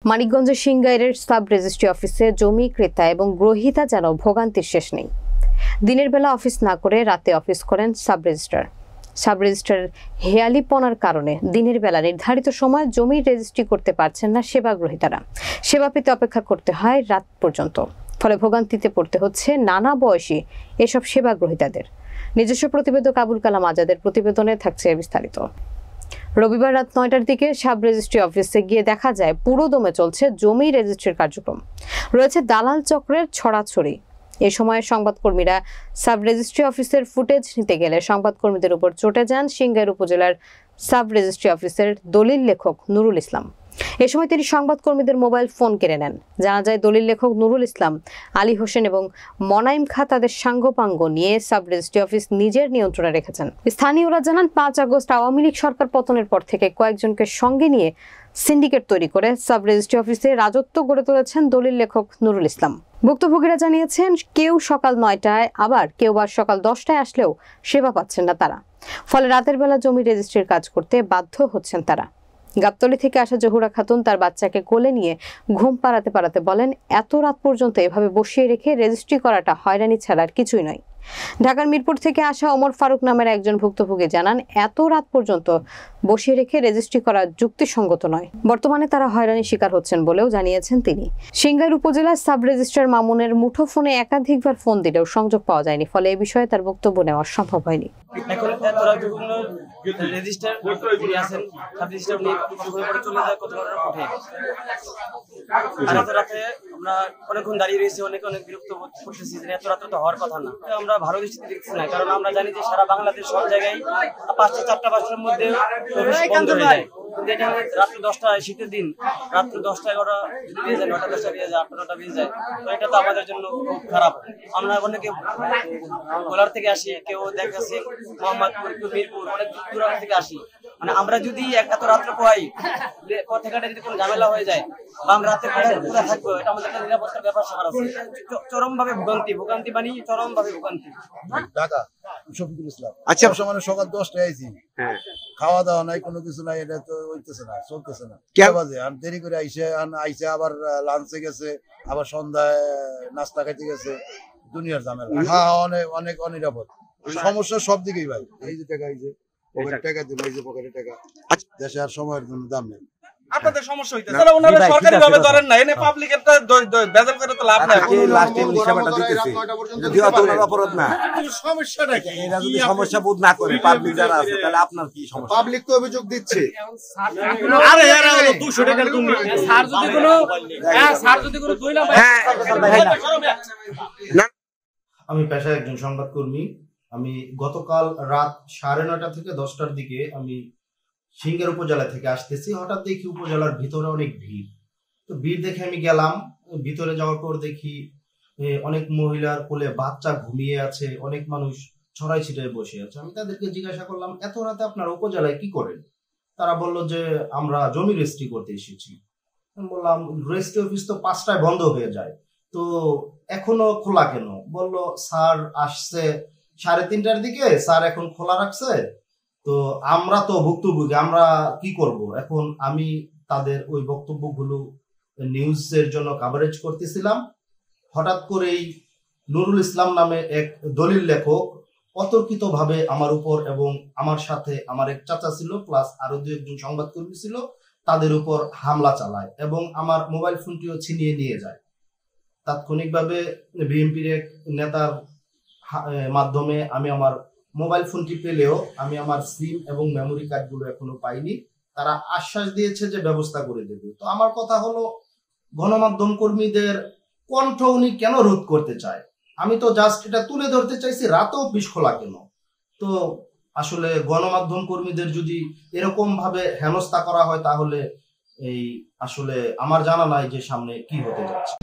মানিকগঞ্জের সিংগাইরের sub registry অফিসে জমি ক্রেতা এবং গ্রহীতা যেন ভোগান্তির শেষ নেই। দিনের বেলা অফিস না করে রাতে অফিস করেন সাব রেজিস্ট্রার। সাব রেজিস্ট্রার হেয়ালিপনার কারণে দিনের বেলা নির্ধারিত সময় জমি রেজিস্ট্রি করতে পারছেন না সেবা গ্রহীতারা। সেবা পেতে অপেক্ষা করতে হয় রাত পর্যন্ত। ফলে ভোগান্তিতে পড়তে হচ্ছে নানা বয়সী এসব সেবা গ্রহীতাদের। নিজস্ব প্রতিবেদক আবুল কালাম আজাদের প্রতিবেদনে থাকছে বিস্তারিত। রবিবার রাত ৯টার দিকে সাব রেজিস্ট্রি অফিসে গিয়ে দেখা যায় পুরো দমে চলছে জমি রেজিস্ট্রির কার্যক্রম। রয়েছে দালাল চক্রের ছড়াছড়ি। এ সময় সংবাদকর্মীরা সাব রেজিস্ট্রি অফিসের ফুটেজ নিতে গেলে সংবাদকর্মীদের উপর চটে যান সিংগাইর উপজেলার সাব রেজিস্ট্রি অফিসের দলিল লেখক নুরুল ইসলাম। এ সময় তিনি সংবাদকর্মীদের মোবাইল ফোন কেড়ে নেন। জানা যায় দলিল লেখক নুরুল ইসলাম, আলী হোসেন এবং মনাইম খা তাদের সাঙ্গপাঙ্গ নিয়ে সাব রেজিস্ট্রি অফিস নিজের নিয়ন্ত্রণে রেখেছেন। স্থানীয়রা জানান ৫ আগস্ট আওয়ামী লীগ সরকার পতনের পর থেকে কয়েকজনকে সঙ্গে নিয়ে সিন্ডিকেট তৈরি করে সাব রেজিস্ট্রি অফিসে রাজত্ব গড়ে তুলেছেন দলিল লেখক নুরুল ইসলাম। ভুক্তভোগীরা জানিয়েছেন কেউ সকাল ৯টায় আবার কেউ বা সকাল ১০টায় আসলেও সেবা পাচ্ছেন না তারা। ফলে রাতের বেলা জমি রেজিস্ট্রির কাজ করতে বাধ্য হচ্ছেন তারা। গাবতলী থেকে আসা জহুরা খাতুন তার বাচ্চাকে কোলে নিয়ে ঘুম পাড়াতে পাড়াতে বলেন, এত রাত পর্যন্ত এভাবে বসিয়ে রেখে রেজিস্ট্রি করাটা হয়রানি ছাড়া আর কিছুই নয়। ঢাকার মিরপুর থেকে আসা ওমর ফারুক নামের একজন ভুক্তভোগী জানান, এত রাত পর্যন্ত বসিয়ে রেখে রেজিস্ট্রি করা যুক্তিসঙ্গত নয়। বর্তমানে তারা হয়রানির শিকার হচ্ছেন বলেও জানিয়েছেন তিনি। সিংগাইর উপজেলার সাব রেজিস্ট্রার মামুনের মুঠোফোনে একাধিকবার ফোন দিলেও সংযোগ পাওয়া যায়নি। ফলে এ বিষয়ে তার বক্তব্য নেওয়া সম্ভব হয়নি। অনেকক্ষণ দাঁড়িয়ে রয়েছে, অনেক বিরক্ত করতেছি। এত রাত্রে তো হওয়ার কথা না। আমরা ভালো দৃষ্টিতে দেখছি না, কারণ আমরা জানি যে সারা বাংলাদেশ সব জায়গায় ৫টা ৪টা ৫টার মধ্যে বন্ধ হয়ে যায়। কিন্তু এটা রাত্রে ১০টায়, শীতের দিন রাত্রে ১০টা ১১টা যদি বেজে যায়, ৯টা ১০টা বেজে যায়, ৮টা ৯টা বেজে যায়, তো এটা তো আমাদের জন্য খুব খারাপ। আমরা অনেকে গোলার থেকে আসি, কেউ দেখাচ্ছি মোহাম্মদপুর, মিরপুর, অনেক দূর থেকে আসি। মানে আমরা যদি এত রাত্রে পাই, পথে ঘাটে যদি কোনো ঝামেলা হয়ে যায় বা আমরা রাতে কোথায় থাকবো, এটা আমাদের একটা নিরাপত্তার ব্যাপার সবার আছে। চরম ভাবে ভোগান্তি মানে চরম ভাবে ভোগান্তি। ঢাকা শফিকুল ইসলাম। আচ্ছা, মানে সকাল 10টায় আইছি, খাওয়া দাওয়া নাই, কোনো কিছু নাই, এটা তো হইতেছে না, চলতেছে না। কে বাজে আর দেরি করে আইসে আবার লাঞ্চে গেছে, আবার সন্ধ্যায় নাস্তা খাইতে গেছে, দুনিয়ার ঝামেলা। হ্যাঁ, অনেক অনিরাপদ সমস্যা সব দিকেই ভাই। এই যে টাকা, এই যে পকেটে টাকা দিল, এই যে পকেটে টাকা, দেশে আর সময়ের জন্য দাম নেই। আপনাদের সমস্যা হইতেছে, তাহলে ওনারা সরকারি ভাবে ধরেন না, এনে পাবলিক একটা বেজাল করে তো লাভ নাই। লাস্ট টাইম হিসাবটা দিতেছে, যদি অত অপরাধ না, সমস্যাটা কি? এরা যদি সমস্যা বোধ না করে পাবলিক যারা আছে, তাহলে আপনার কি সমস্যা? পাবলিক তো অভিযোগ দিচ্ছে। আরে এরা হলো 200 টাকা তুমি স্যার যদি কোনো স্যার যদি কোনো দইলা ভাই। আমি পেশায় একজন সংবাদকর্মী। আমি গতকাল রাত 9:30 থেকে 10টার দিকে আমি সিংগাইর উপজেলা থেকে আসতেছি। হঠাৎ দেখি উপজেলার ভিতরে অনেক ভিড়। তো ভিড় দেখে আমি গেলাম। ভিতরে যাওয়ার পর দেখি অনেক মহিলার কোলে বাচ্চা ঘুমিয়ে আছে, অনেক মানুষ ছড়াই ছিটায় বসে আছে। আমি তাদেরকে জিজ্ঞাসা করলাম, এত রাতে আপনার উপজেলায় কি করেন? তারা বলল যে আমরা জমি রেজিস্ট্রি করতে এসেছি। আমি বললাম, রেজিস্ট্রি অফিস তো 5টায় বন্ধ হয়ে যায়, তো এখনো খোলা কেন? বলল, স্যার আসছে 3:30টার দিকে, স্যার এখন খোলা রাখছে। তো আমরা তো ভুক্তভোগী, আমরা কি করব এখন? আমি তাদের ওই বক্তব্যগুলো নিউজের জন্য কাভারেজ করতেছিলাম। হঠাৎ করেই নুরুল ইসলাম নামে এক দলিল লেখক অতর্কিতভাবে আমার উপর এবং আমার সাথে আমার এক চাচা ছিল, প্লাস আরো 2-1 সংবাদকর্মী ছিল, তাদের উপর হামলা চালায় এবং আমার মোবাইল ফোনটিও ছিনিয়ে নিয়ে যায়। তাৎক্ষণিকভাবে বিএনপির এক নেতার মাধ্যমে আমি আমার মোবাইল ফোনটি পেলেও আমি আমার সিম এবং মেমোরি কার্ডগুলো এখনো পাইনি। তারা আশ্বাস দিয়েছে যে ব্যবস্থা করে দেবে। তো আমার কথা হলো, গণমাধ্যম কর্মীদের কণ্ঠ উনি কেন রোধ করতে চায়? আমি তো জাস্ট এটা তুলে ধরতে চাইছি, রাতেও অফিস খোলা কেন? তো আসলে গণমাধ্যম কর্মীদের যদি এরকম ভাবে হেনস্থা করা হয়, তাহলে এই আসলে আমার জানা নাই যে সামনে কি হতে যাচ্ছে।